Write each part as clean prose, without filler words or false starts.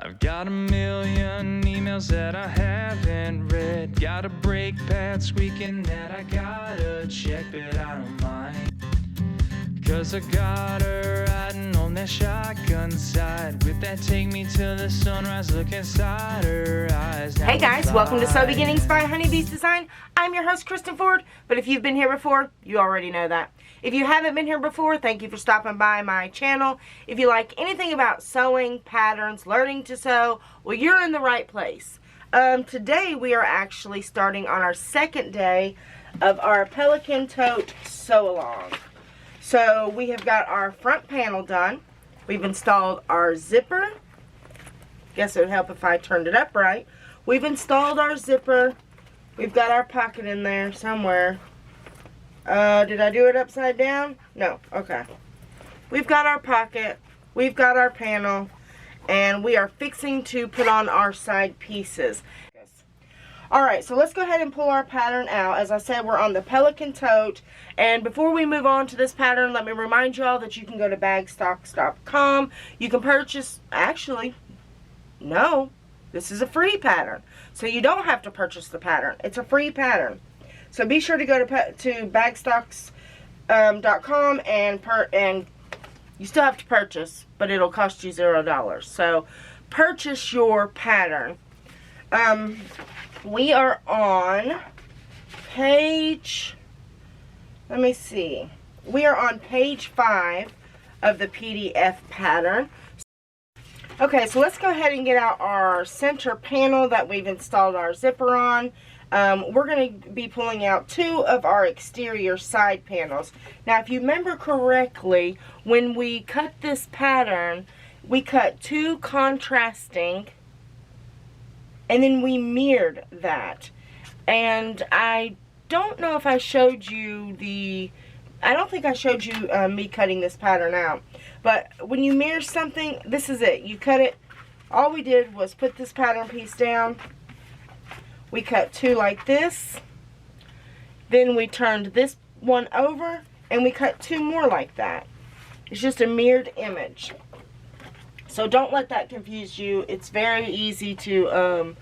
I've got a million emails that I haven't read. Got a brake pad squeaking that I gotta check, but I don't mind, 'cause I got her riding on that shotgun side with that take me till the sunrise look inside her eyes. Hey guys, welcome to Sew Beginnings by Honeybee's Design. I'm your host, Kristen Ford, but if you've been here before, you already know that. If you haven't been here before, thank you for stopping by my channel. If you like anything about sewing, patterns, learning to sew, well, you're in the right place. Today we are actually starting on our second day of our Pelican Tote sew-along. So we have got our front panel done. We've installed our zipper. Guess it would help if I turned it up right. We've installed our zipper. We've got our pocket in there somewhere. Did I do it upside down? No. Okay. We've got our pocket. We've got our panel. And we are fixing to put on our side pieces. Alright, so let's go ahead and pull our pattern out. As I said, we're on the Pelican Tote. And before we move on to this pattern, let me remind you all that you can go to bagstocks.com. You can purchase, actually, no, this is a free pattern. So you don't have to purchase the pattern. It's a free pattern. So be sure to go to bagstocks.com and you still have to purchase, but it'll cost you $0. So purchase your pattern. We are on page, let me see, we are on page 5 of the PDF pattern. Okay, so let's go ahead and get out our center panel that we've installed our zipper on. We're going to be pulling out 2 of our exterior side panels. Now, if you remember correctly, when we cut this pattern, we cut 2 contrasting, and then we mirrored that. And I don't know if I showed you I don't think I showed you me cutting this pattern out. But when you mirror something, this is it. You cut it. All we did was put this pattern piece down. We cut 2 like this. Then we turned this one over, and we cut 2 more like that. It's just a mirrored image. So don't let that confuse you. It's very easy to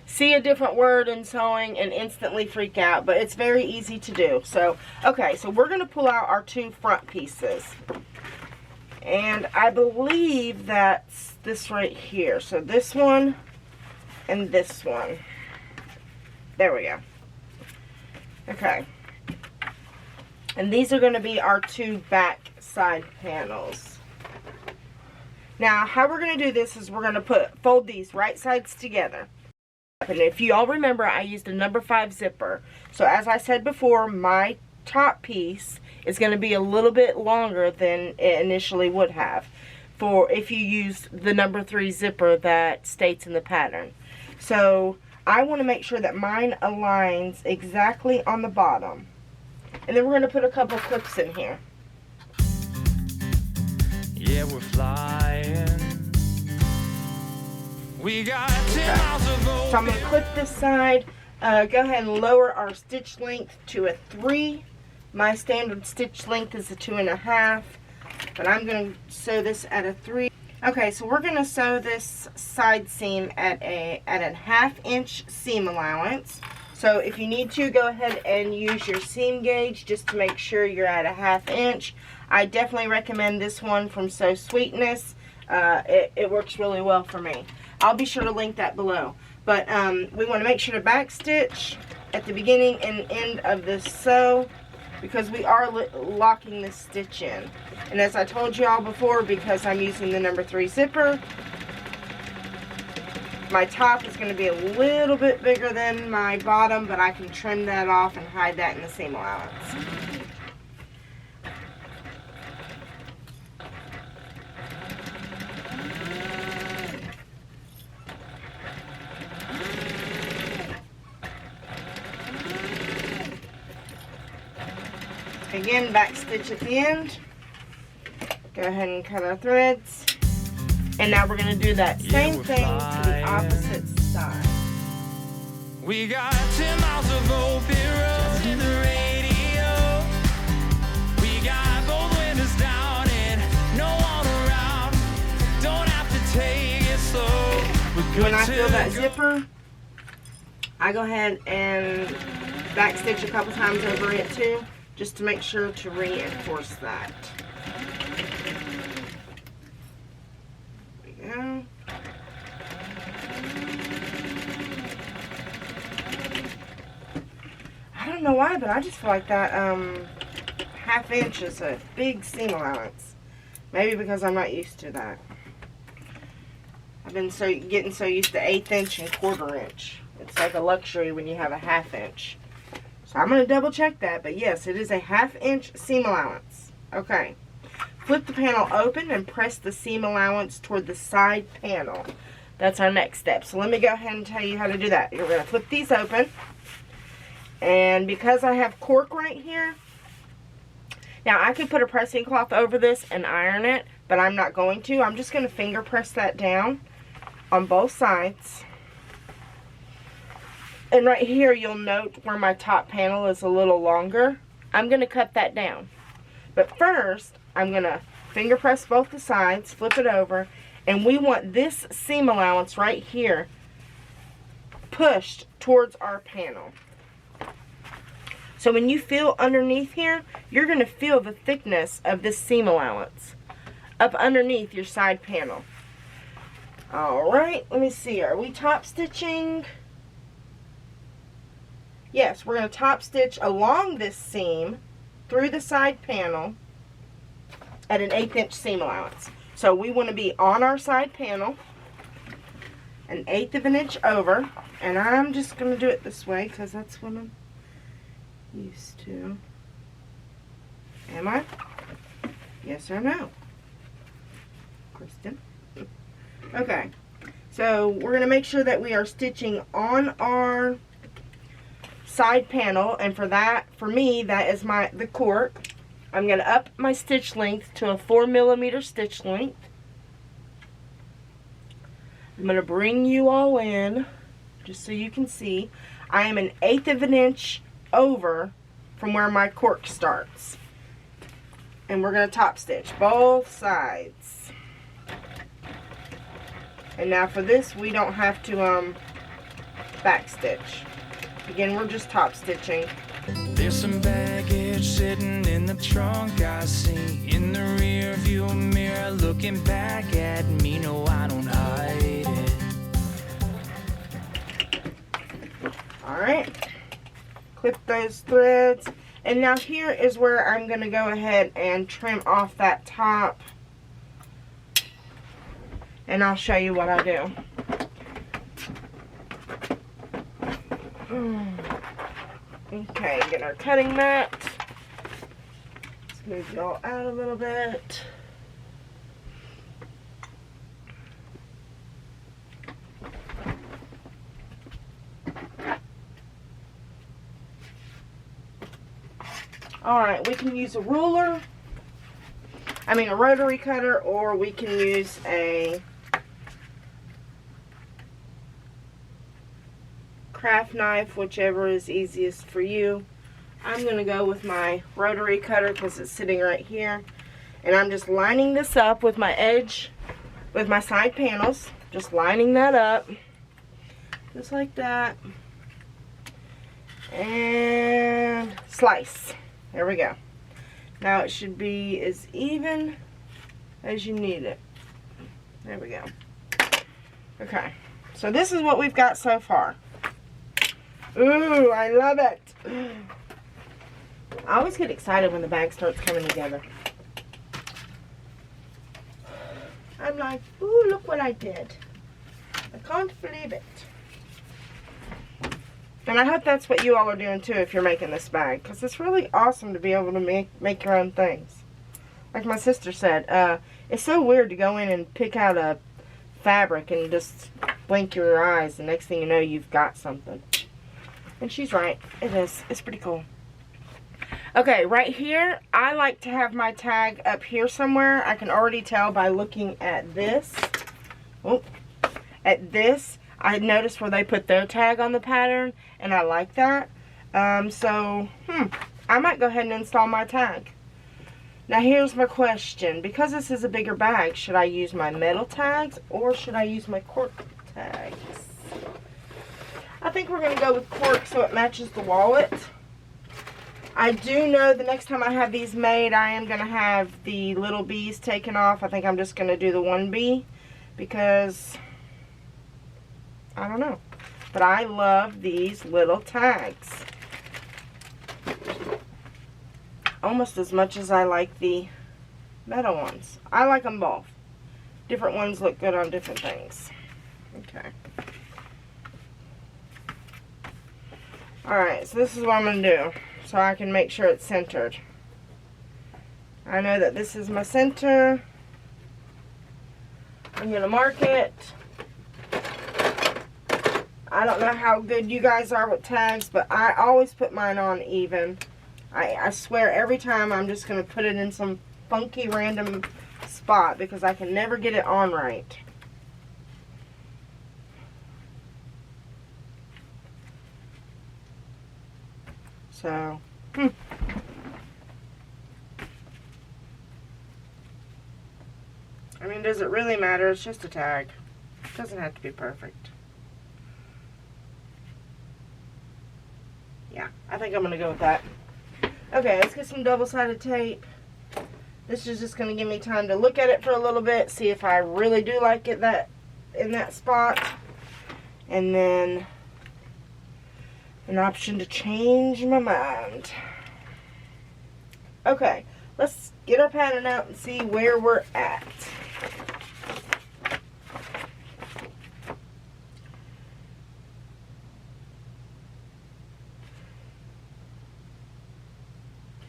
see a different word in sewing and instantly freak out, but it's very easy to do. So, okay, so we're going to pull out our 2 front pieces. And I believe that's this right here. So this one and this one. There we go. Okay. And these are going to be our 2 back side panels. Now, how we're going to do this is we're going to fold these right sides together. And if you all remember, I used a number 5 zipper. So as I said before, my top piece is going to be a little bit longer than it initially would have for if you used the number 3 zipper that states in the pattern. So I want to make sure that mine aligns exactly on the bottom. And then we're going to put a couple clips in here. Yeah, we're flying. We got 10 miles of so I'm going to clip this side. Go ahead and lower our stitch length to a 3. My standard stitch length is a 2.5, but I'm going to sew this at a 3. Okay, so we're going to sew this side seam at a 1/2 inch seam allowance. So if you need to, go ahead and use your seam gauge just to make sure you're at a 1/2 inch. I definitely recommend this one from Sew Sweetness. It works really well for me. I'll be sure to link that below. But we want to make sure to back stitch at the beginning and end of this sew, because we are locking this stitch in. And as I told you all before, because I'm using the number 3 zipper, my top is going to be a little bit bigger than my bottom, but I can trim that off and hide that in the seam allowance. Again, back stitch at the end. Go ahead and cut our threads. And now we're going to do that same thing to the opposite side. We got 10 miles of open roads in the radio. We got both windows down and no one around. Don't have to take it slow. When I feel that zipper, I go ahead and backstitch a couple times over it too, just to make sure to reinforce that. There we go. I don't know why, but I just feel like that 1/2 inch is a big seam allowance. Maybe because I'm not used to that. I've been getting so used to 1/8 inch and 1/4 inch. It's like a luxury when you have a 1/2 inch. So I'm going to double check that. But yes, it is a 1/2 inch seam allowance. Okay. Flip the panel open and press the seam allowance toward the side panel. That's our next step. So let me go ahead and tell you how to do that. You're going to flip these open. And because I have cork right here, now I could put a pressing cloth over this and iron it, but I'm not going to. I'm just going to finger press that down on both sides. And right here you'll note where my top panel is a little longer. I'm going to cut that down. But first, I'm going to finger press both the sides, flip it over, and we want this seam allowance right here pushed towards our panel. So when you feel underneath here, you're going to feel the thickness of this seam allowance up underneath your side panel. Alright, let me see. Are we top stitching? Yes, we're going to top stitch along this seam through the side panel at an 1/8 inch seam allowance. So we want to be on our side panel, 1/8 of an inch over, and I'm just going to do it this way because that's what I'm used to. Am I? Yes or no? Kristen? Okay, so we're going to make sure that we are stitching on our side panel, and for me, that is the cork. I'm going to up my stitch length to a 4mm stitch length. I'm going to bring you all in, just so you can see. I am 1/8 of an inch over from where my cork starts. And we're going to top stitch both sides. And now for this, we don't have to back stitch. Again, we're just top stitching. There's some baggage sitting in the trunk I see in the rear view mirror looking back at me. No, I don't hide it. Alright. Clip those threads. And now here is where I'm going to go ahead and trim off that top. And I'll show you what I do. Okay, get our cutting mat. Let's move y'all out a little bit. Alright, we can use a ruler. A rotary cutter, or we can use a craft knife, whichever is easiest for you. I'm going to go with my rotary cutter because it's sitting right here. And I'm just lining this up with my edge, with my side panels. Just lining that up. Just like that. And slice. There we go. Now it should be as even as you need it. There we go. Okay. So this is what we've got so far. Ooh, I love it. I always get excited when the bag starts coming together. I'm like, ooh, look what I did. I can't believe it. And I hope that's what you all are doing too if you're making this bag. Because it's really awesome to be able to make your own things. Like my sister said, it's so weird to go in and pick out a fabric and just blink your eyes. And next thing you know, you've got something. And she's right. It is. It's pretty cool. Okay, right here, I like to have my tag up here somewhere. I can already tell by looking at this. Oh, at this. I noticed where they put their tag on the pattern, and I like that. I might go ahead and install my tag. Now here's my question. Because this is a bigger bag, should I use my metal tags or should I use my cork tags. I think we're going to go with cork so it matches the wallet. I do know the next time I have these made, I am going to have the little bees taken off. I think I'm just going to do the one bee because, I don't know. But I love these little tags. Almost as much as I like the metal ones. I like them both. Different ones look good on different things. Okay. Alright, so this is what I'm going to do. So I can make sure it's centered. I know that this is my center. I'm going to mark it. I don't know how good you guys are with tags, but I always put mine on even. I swear every time I'm just going to put it in some funky random spot because I can never get it on right. So, I mean, does it really matter? It's just a tag. It doesn't have to be perfect. Yeah, I think I'm going to go with that. Okay, let's get some double-sided tape. This is just going to give me time to look at it for a little bit, see if I really do like it in that spot. And then an option to change my mind. Okay, let's get our pattern out and see where we're at.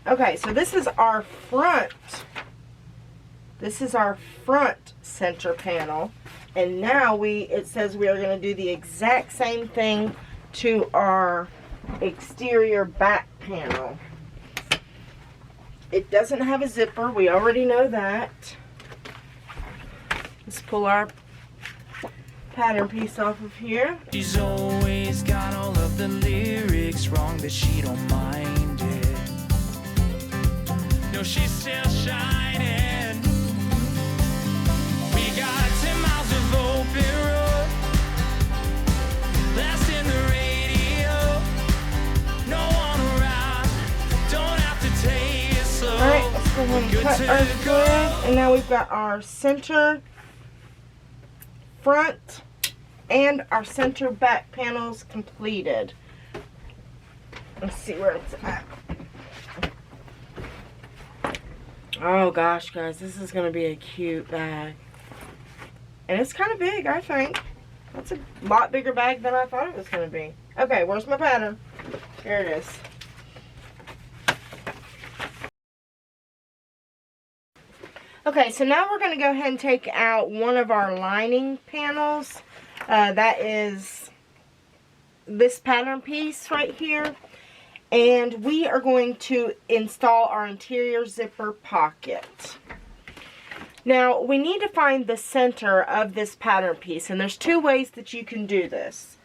Okay, so this is our front. This is our front center panel. And now it says we are going to do the exact same thing to our exterior back panel. It doesn't have a zipper. We already know that. Let's pull our pattern piece off of here. She's always got all of the lyrics wrong, but she don't mind it. No, she's still shining. We got 10 miles of open road. Blasting the radio. No one around. Don't have to take it slow. Alright, let's go ahead and cut our thread. And now we've got our center front and our center back panels completed. Let's see where it's at. Oh gosh, guys, this is going to be a cute bag. And it's kind of big, I think. That's a lot bigger bag than I thought it was going to be. Okay, where's my pattern? Here it is. Okay, so now we're going to go ahead and take out one of our lining panels. That is this pattern piece right here. And we are going to install our interior zipper pocket. Now, we need to find the center of this pattern piece, and there's two ways that you can do this.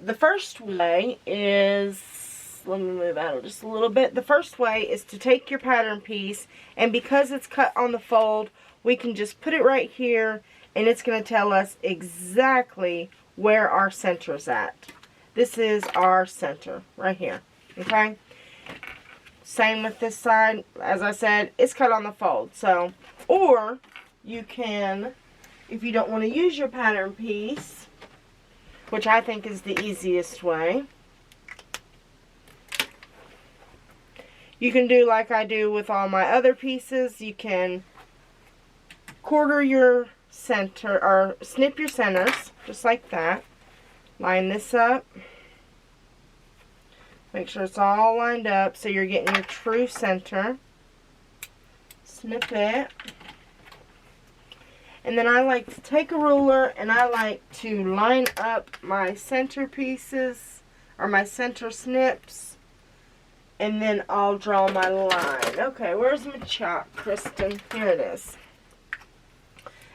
The first way is, let me move out just a little bit. The first way is to take your pattern piece, and because it's cut on the fold, we can just put it right here, and it's going to tell us exactly where our center is at. This is our center right here. Okay, same with this side. As I said, it's cut on the fold. So, or you can, if you don't want to use your pattern piece, which I think is the easiest way, you can do like I do with all my other pieces. You can quarter your center, or snip your centers, just like that. Line this up. Make sure it's all lined up so you're getting your true center. Snip it. And then I like to take a ruler and I like to line up my center pieces, or my center snips, and then I'll draw my line. Okay, where's my chalk, Kristen? Here it is.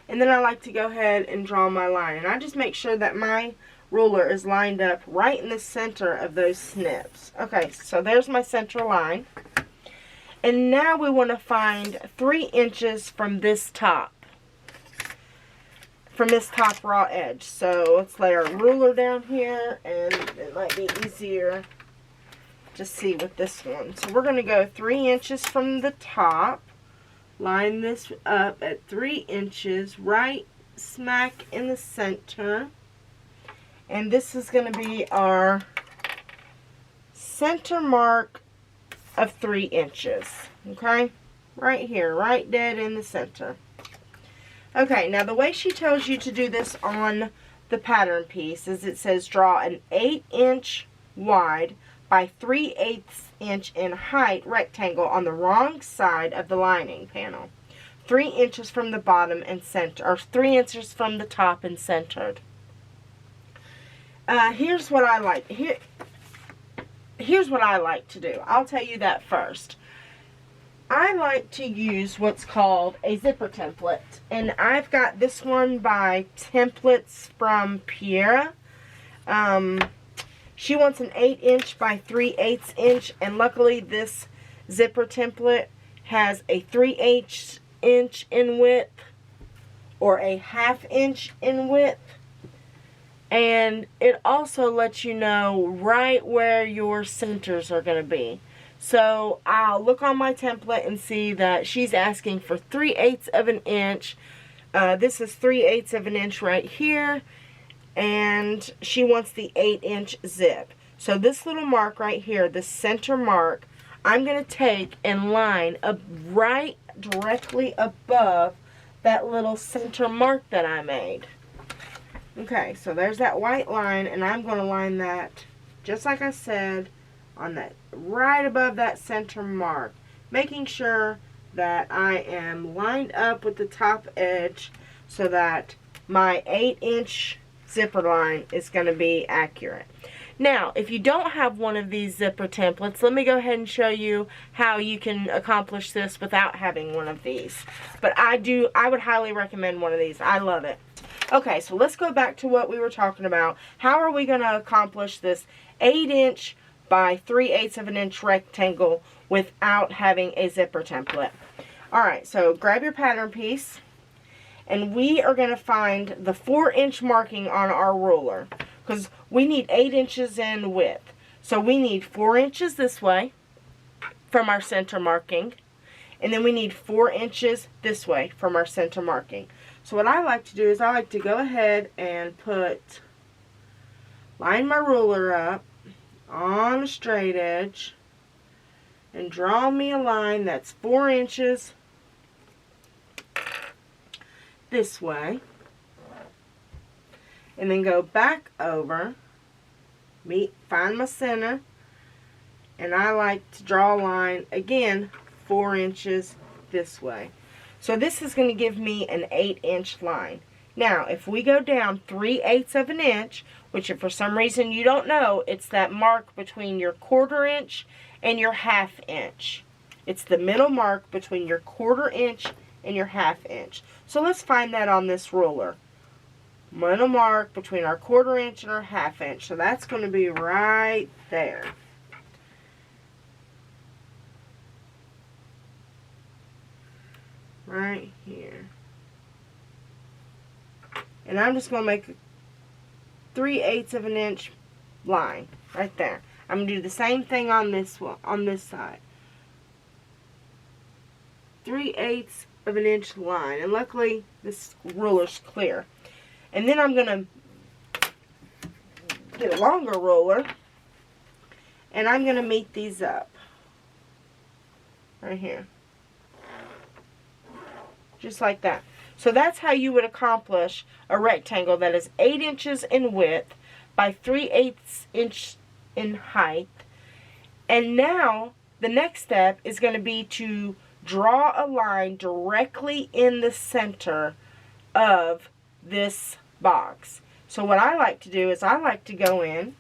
And then I like to go ahead and draw my line. And I just make sure that my ruler is lined up right in the center of those snips. Okay, so there's my center line. And now we want to find 3 inches from this top. from this top raw edge. So let's lay our ruler down here, and it might be easier to see with this one. So we're going to go 3 inches from the top, line this up at 3 inches, right smack in the center. And this is going to be our center mark of 3 inches. Okay? Right here, right dead in the center. Okay, now the way she tells you to do this on the pattern piece is it says draw an 8-inch wide by 3/8 inch in height rectangle on the wrong side of the lining panel. 3 inches from the bottom and center, or 3 inches from the top and centered. Here's what I like. Here's what I like to do. I'll tell you that first. I like to use what's called a zipper template. And I've got this one by Templets from Pierre. She wants an 8-inch by 3/8 inch. And luckily this zipper template has a 3/8 inch in width or a 1/2 inch in width. And it also lets you know right where your centers are going to be. So I'll look on my template and see that she's asking for 3/8 of an inch. This is 3/8 of an inch right here. And she wants the 8-inch zip. So this little mark right here, the center mark, I'm going to take and line up right directly above that little center mark that I made. Okay, so there's that white line, and I'm going to line that, just like I said, on that, right above that center mark, making sure that I am lined up with the top edge so that my 8-inch zipper line is going to be accurate. Now, if you don't have one of these zipper templates, let me go ahead and show you how you can accomplish this without having one of these. But I would highly recommend one of these. I love it. Okay, so let's go back to what we were talking about. How are we going to accomplish this 8-inch by 3/8 of an inch rectangle without having a zipper template? Alright, so grab your pattern piece, and we are going to find the 4-inch marking on our ruler, because we need 8 inches in width. So we need 4 inches this way from our center marking, and then we need 4 inches this way from our center marking. So what I like to do is I like to go ahead and line my ruler up on a straight edge and draw me a line that's 4 inches this way, and then go back over, find my center, and I like to draw a line again 4 inches this way. So this is going to give me an 8-inch line. Now, if we go down 3/8 of an inch, which if for some reason you don't know, it's that mark between your 1/4 inch and your 1/2 inch. It's the middle mark between your 1/4 inch and your 1/2 inch. So let's find that on this ruler. Middle mark between our 1/4 inch and our 1/2 inch. So that's going to be right there. Right here. And I'm just going to make a 3/8 of an inch line right there. I'm going to do the same thing on this one, on this side. 3/8 of an inch line. And luckily this ruler's clear. And then I'm going to get a longer ruler, and I'm going to meet these up right here. Just like that. So that's how you would accomplish a rectangle that is 8 inches in width by 3/8 inch in height. And now the next step is going to be to draw a line directly in the center of this box. So what I like to do is I like to go in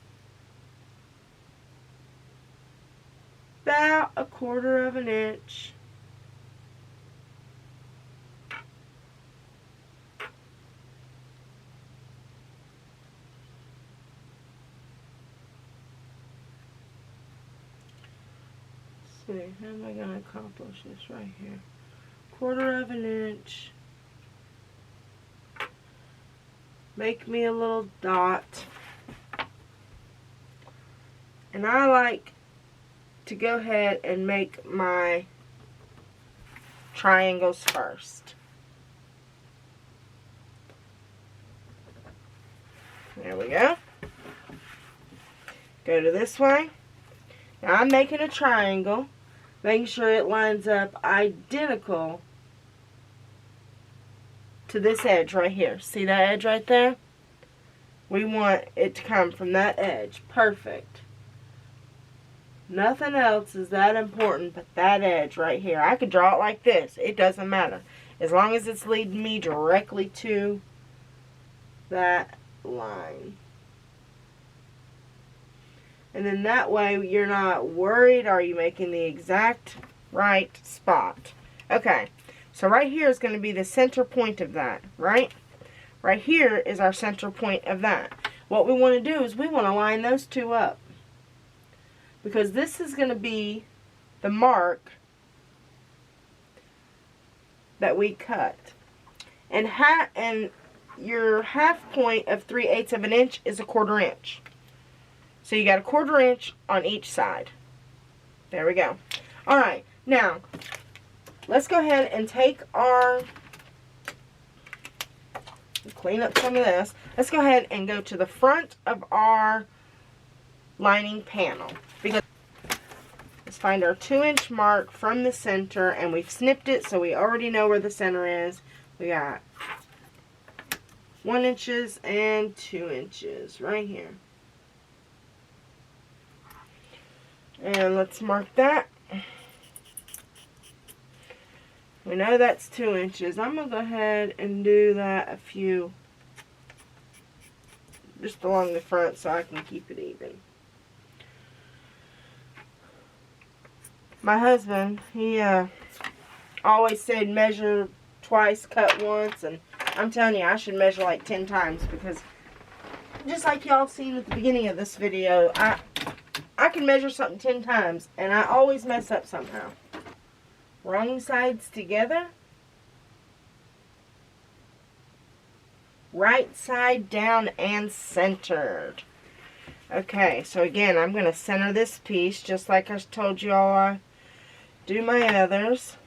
about 1/4 of an inch. How am I going to accomplish this right here? 1/4 of an inch. make me a little dot. And I like to go ahead and make my triangles first. There we go. Go to this way. Now I'm making a triangle, making sure it lines up identical to this edge right here. See that edge right there? We want it to come from that edge. Perfect. Nothing else is that important but that edge right here. I could draw it like this. It doesn't matter. As long as it's leading me directly to that line. And then that way you're not worried, are you making the exact right spot? Okay, so right here is going to be the center point of that, right? Right here is our center point of that. What we want to do is we want to line those two up, because this is going to be the mark that we cut. And your half point of 3/8 of an inch is a 1/4 inch. So you got a 1/4 inch on each side. There we go. Alright, now let's go ahead and take our, clean up some of this. Let's go ahead and go to the front of our lining panel. Because let's find our 2-inch mark from the center, and we've snipped it so we already know where the center is. We got 1 inch and 2 inches right here. And let's mark that. We know that's 2 inches. I'm going to go ahead and do that a few, just along the front so I can keep it even. My husband, he always said measure twice, cut once, and I'm telling you, I should measure like 10 times, because just like y'all seen at the beginning of this video, I can measure something 10 times, and I always mess up somehow. Wrong sides together. Right side down and centered. Okay, so again, I'm going to center this piece, just like I told you all I do my others.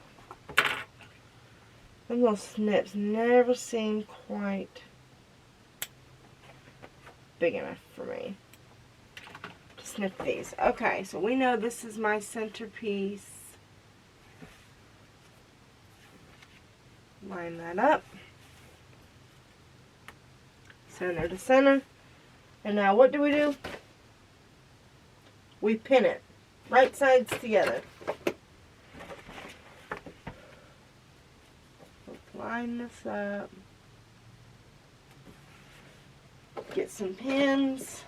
Them little snips never seem quite big enough for me to snip these. Okay, so we know this is my centerpiece. Line that up. Center to center. And now what do? We pin it. Right sides together. Line this up. Get some pins.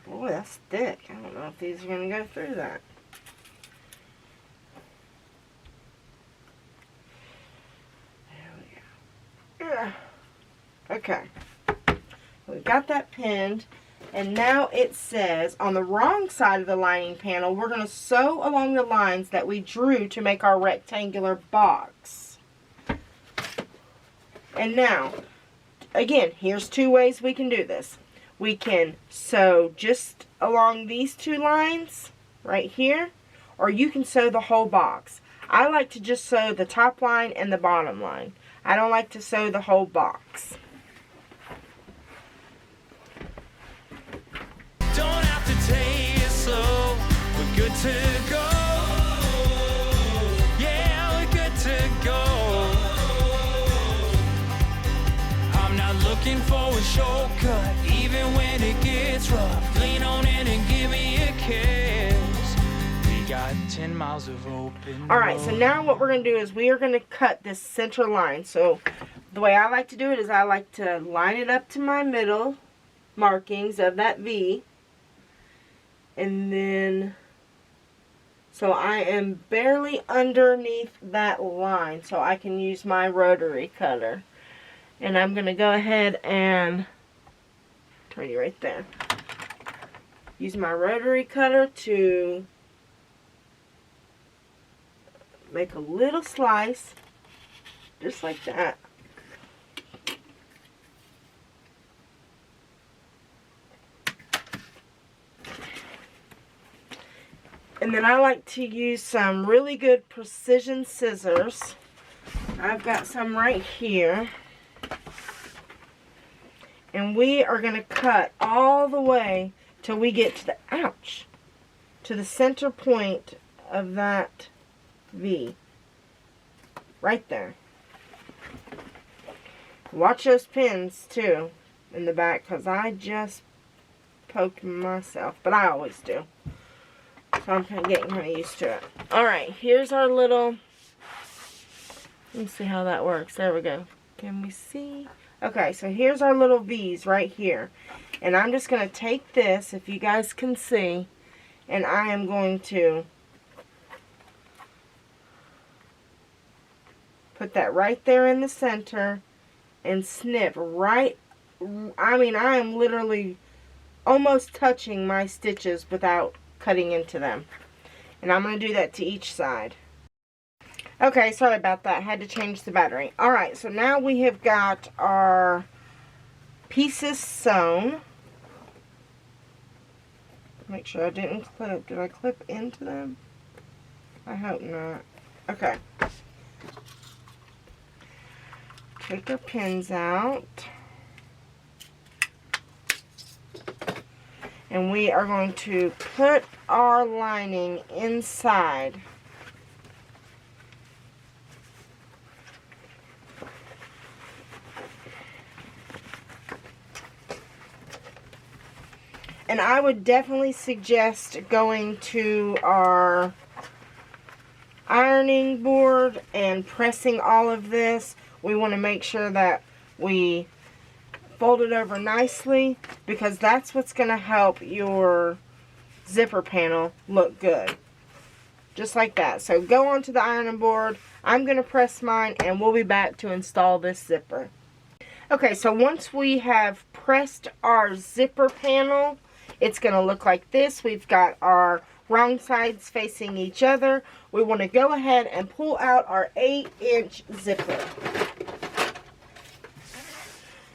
Boy, that's thick. I don't know if these are going to go through that. There we go. Okay. We've got that pinned. And now it says on the wrong side of the lining panel, we're going to sew along the lines that we drew to make our rectangular box. And now, again, here's 2 ways we can do this. We can sew just along these 2 lines right here, or you can sew the whole box. I like to just sew the top line and the bottom line. I don't like to sew the whole box. Don't have to take it slow. We're good to go. Yeah, we're good to go. I'm not looking for a shortcut, even when it gets rough. Lean on in and give me a kiss. We got 10 miles of open. Alright, so now what we're going to do is we are going to cut this center line. So the way I like to do it is I like to line it up to my middle markings of that V. And then, so I am barely underneath that line, so I can use my rotary cutter. And I'm going to go ahead and turn you right there. Use my rotary cutter to make a little slice, just like that. And then I like to use some really good precision scissors. I've got some right here. And we are going to cut all the way till we get to the, ouch, to the center point of that V. Right there. Watch those pins too in the back, because I just poked myself, but I always do. So I'm getting kind of used to it. Alright, here's our little, let's see how that works. There we go. Can we see? Okay, so here's our little V's right here. And I'm just going to take this, if you guys can see, and I am going to put that right there in the center and snip right, I mean, I am literally almost touching my stitches without cutting into them. And I'm going to do that to each side. Okay, sorry about that. I had to change the battery. Alright, so now we have got our pieces sewn. Make sure I didn't clip. Did I clip into them? I hope not. Okay. Take our pins out. And we are going to put our lining inside. And I would definitely suggest going to our ironing board and pressing all of this. We want to make sure that we fold it over nicely, because that's what's going to help your zipper panel look good. Just like that. So go onto the ironing board. I'm going to press mine and we'll be back to install this zipper. Okay, so once we have pressed our zipper panel, it's going to look like this. We've got our wrong sides facing each other. We want to go ahead and pull out our 8-inch zipper.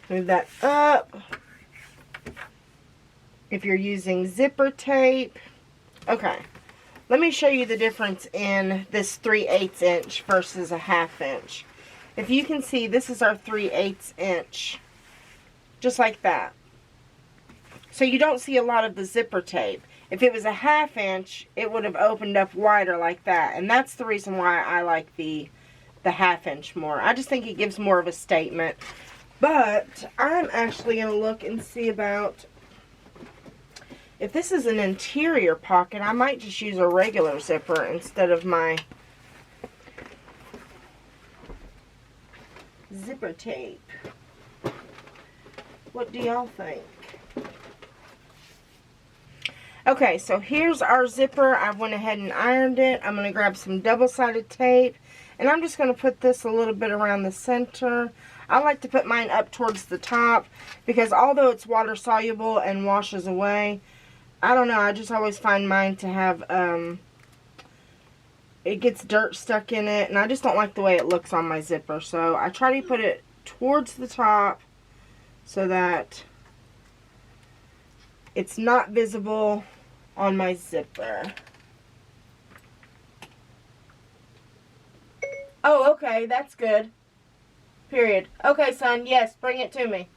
Move that up. If you're using zipper tape. Okay, let me show you the difference in this 3/8 inch versus a 1/2 inch. If you can see, this is our 3/8 inch. Just like that. So you don't see a lot of the zipper tape. If it was a 1/2 inch, it would have opened up wider like that. And that's the reason why I like the 1/2 inch more. I just think it gives more of a statement. But I'm actually going to look and see about, if this is an interior pocket, I might just use a regular zipper instead of my zipper tape. What do y'all think? Okay, so here's our zipper. I went ahead and ironed it. I'm going to grab some double-sided tape, and I'm just going to put this a little bit around the center. I like to put mine up towards the top, because although it's water soluble and washes away, I don't know, I just always find mine to have, it gets dirt stuck in it, and I just don't like the way it looks on my zipper. So I try to put it towards the top so that it's not visible on my zipper. Oh, okay, that's good. Period. Okay, son, yes, bring it to me.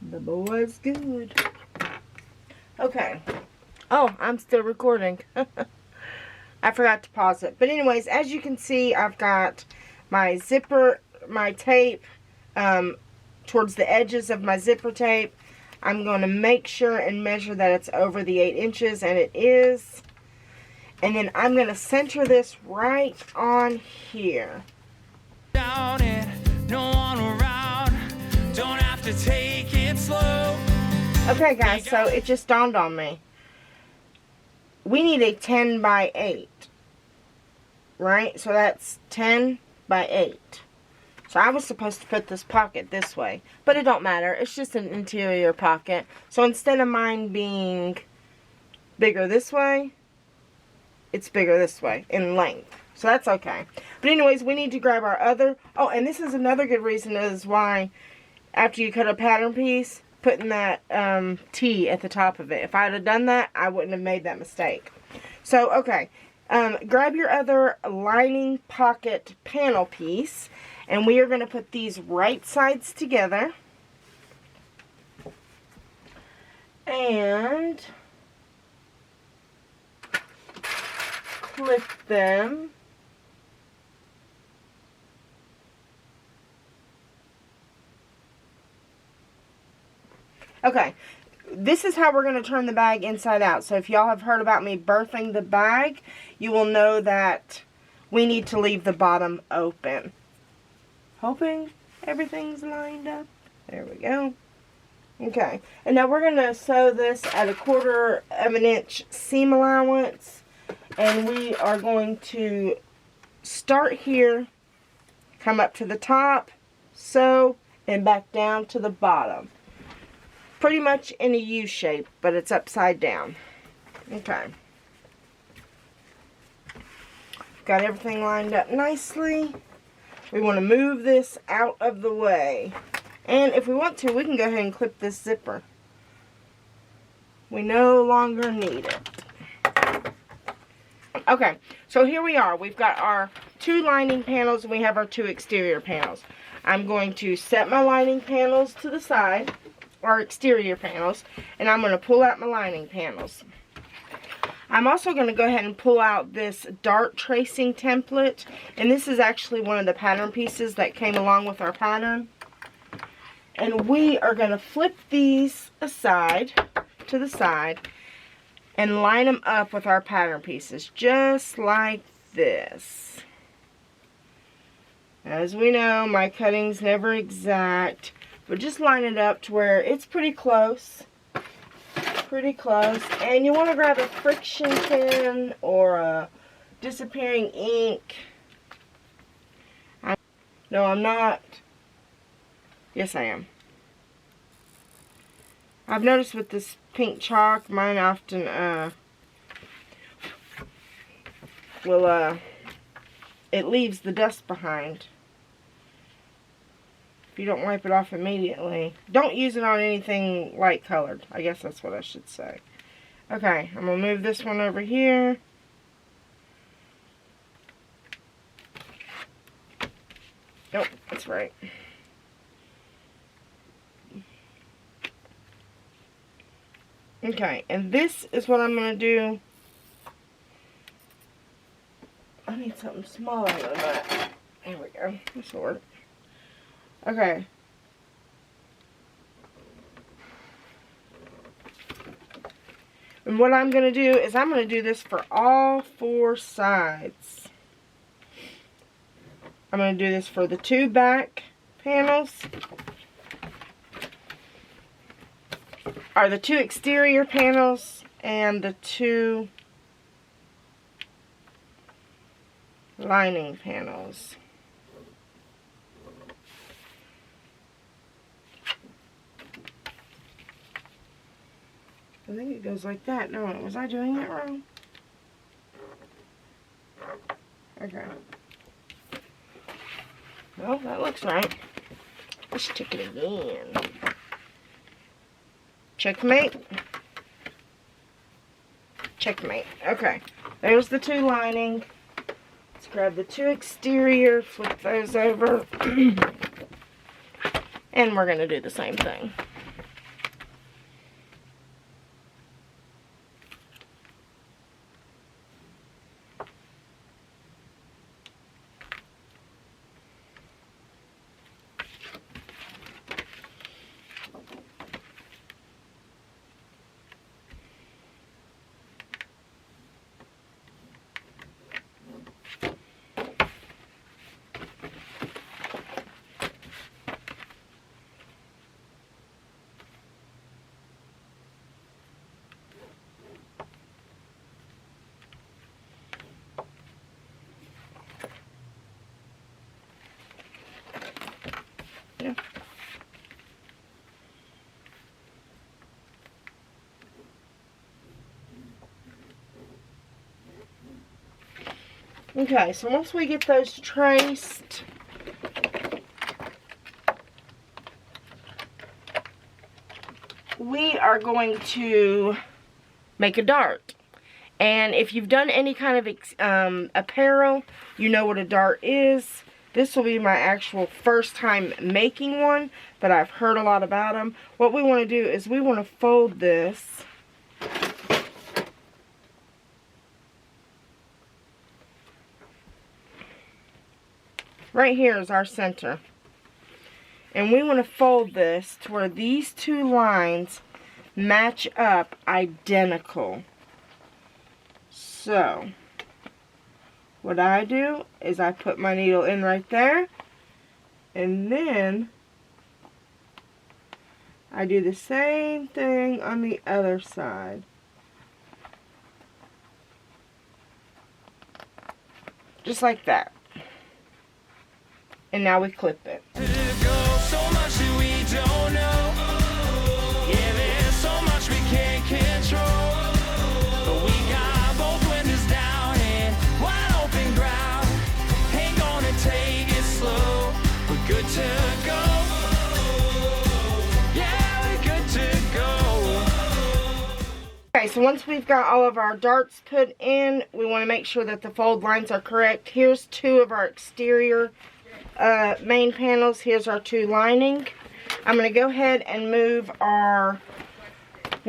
The boy's good. Okay. Oh, I'm still recording. I forgot to pause it. But anyways, as you can see, I've got my zipper, my tape towards the edges of my zipper tape. I'm going to make sure and measure that it's over the 8 inches, and it is. And then I'm going to center this right on here. Down down and no one around. Don't have to take it slow. Okay guys, so it just dawned on me. We need a 10 by 8. Right? So that's 10 by 8. So I was supposed to put this pocket this way. But it don't matter. It's just an interior pocket. So instead of mine being bigger this way, it's bigger this way in length. So that's okay. But anyways, we need to grab our other... Oh, and this is another good reason is why after you cut a pattern piece, putting that T at the top of it. If I'd have done that, I wouldn't have made that mistake. So, okay. Grab your other lining pocket panel piece. And we are going to put these right sides together. And clip them. Okay, this is how we're going to turn the bag inside out. So if y'all have heard about me birthing the bag, you will know that we need to leave the bottom open. Hoping everything's lined up. There we go. Okay, and now we're going to sew this at 1/4 of an inch seam allowance. And we are going to start here, come up to the top, sew, and back down to the bottom. Pretty much in a U shape, but it's upside down. Okay. Got everything lined up nicely. We want to move this out of the way. And if we want to, we can go ahead and clip this zipper. We no longer need it. Okay, so here we are. We've got our 2 lining panels and we have our 2 exterior panels. I'm going to set my lining panels to the side. Our exterior panels, and I'm going to pull out my lining panels. I'm also going to go ahead and pull out this dart tracing template, and this is actually one of the pattern pieces that came along with our pattern. And we are going to flip these aside to the side and line them up with our pattern pieces, just like this. As we know, my cutting's never exact. But just line it up to where it's pretty close. Pretty close. And you want to grab a friction pin or a disappearing ink. No, I'm not. Yes, I am. I've noticed with this pink chalk, mine often it leaves the dust behind. You don't wipe it off immediately. Don't use it on anything light colored. I guess that's what I should say. Okay, I'm going to move this one over here. Nope, that's right. Okay, and this is what I'm going to do. I need something smaller than that. There we go. This will work. Okay. And what I'm going to do is I'm going to do this for all 4 sides. I'm going to do this for the 2 back panels. Or the 2 exterior panels and the 2 lining panels. I think it goes like that. No, was I doing it wrong? Okay. Well, that looks right. Let's check it again. Checkmate. Checkmate. Okay. There's the 2 lining. Let's grab the 2 exterior, flip those over. And we're going to do the same thing. you. Okay, so once we get those traced, we are going to make a dart. And if you've done any kind of apparel, you know what a dart is. This will be my actual first time making one, but I've heard a lot about them. What we want to do is we want to fold this right here is our center. And we want to fold this to where these two lines match up identical. So, what I do is I put my needle in right there, and then I do the same thing on the other side. Just like that. And now we clip it. Okay, so once we've got all of our darts put in, we want to make sure that the fold lines are correct. Here's two of our exterior main panels. Here's our two lining. I'm going to go ahead and move two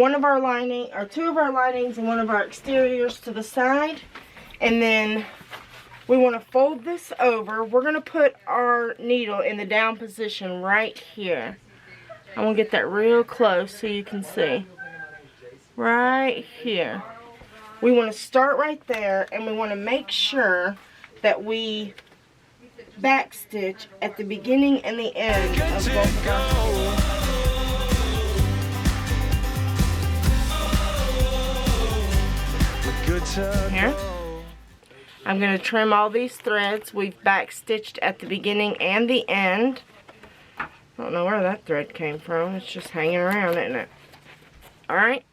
of our linings and one of our exteriors to the side. And then we want to fold this over. We're going to put our needle in the down position right here. I'm going to get that real close so you can see. Right here. We want to start right there, and we want to make sure that we backstitch at the beginning and the end of both of our here. I'm going to trim all these threads. We've backstitched at the beginning and the end. I don't know where that thread came from. It's just hanging around, isn't it? Alright.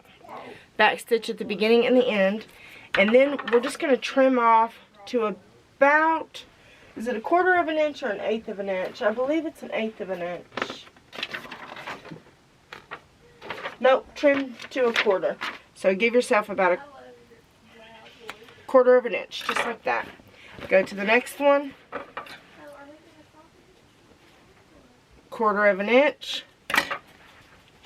Backstitch at the beginning and the end. And then we're just going to trim off to about, is it a 1/4 of an inch or an 1/8 of an inch? I believe it's an 1/8 of an inch. Nope, trim to a 1/4. So give yourself about a 1/4 of an inch, just like that. Go to the next one. 1/4 of an inch.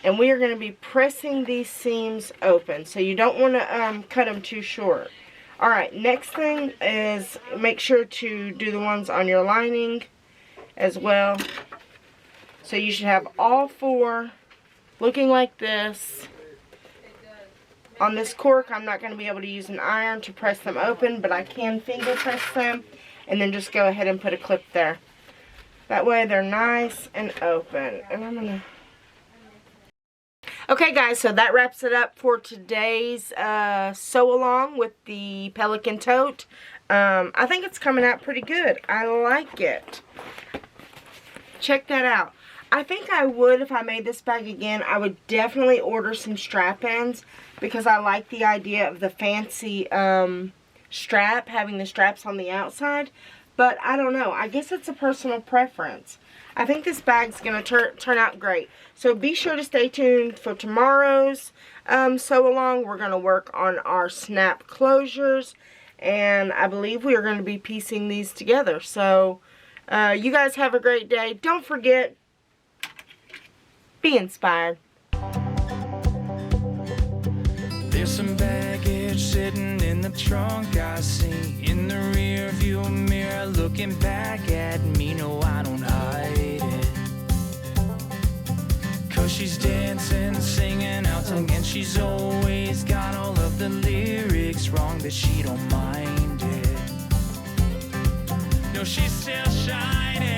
And we are going to be pressing these seams open. So you don't want to cut them too short. Alright, next thing is make sure to do the ones on your lining as well. So you should have all four looking like this. On this cork, I'm not going to be able to use an iron to press them open, but I can finger press them and then just go ahead and put a clip there. That way they're nice and open. And I'm going to... Okay guys, so that wraps it up for today's sew along with the Pelican Tote. I think it's coming out pretty good. I like it. Check that out. I think I would, if I made this bag again, I would definitely order some strap-ins because I like the idea of the fancy strap, having the straps on the outside. But I don't know. I guess it's a personal preference. I think this bag's going to turn out great. So be sure to stay tuned for tomorrow's sew along. We're going to work on our snap closures. And I believe we are going to be piecing these together. So you guys have a great day. Don't forget, be inspired. There's some baggage sitting in the trunk I see in the rear view mirror looking back at me. No, I don't hide it, 'cause she's dancing, singing out and she's always got all of the lyrics wrong, but she don't mind it. No, she's still shining.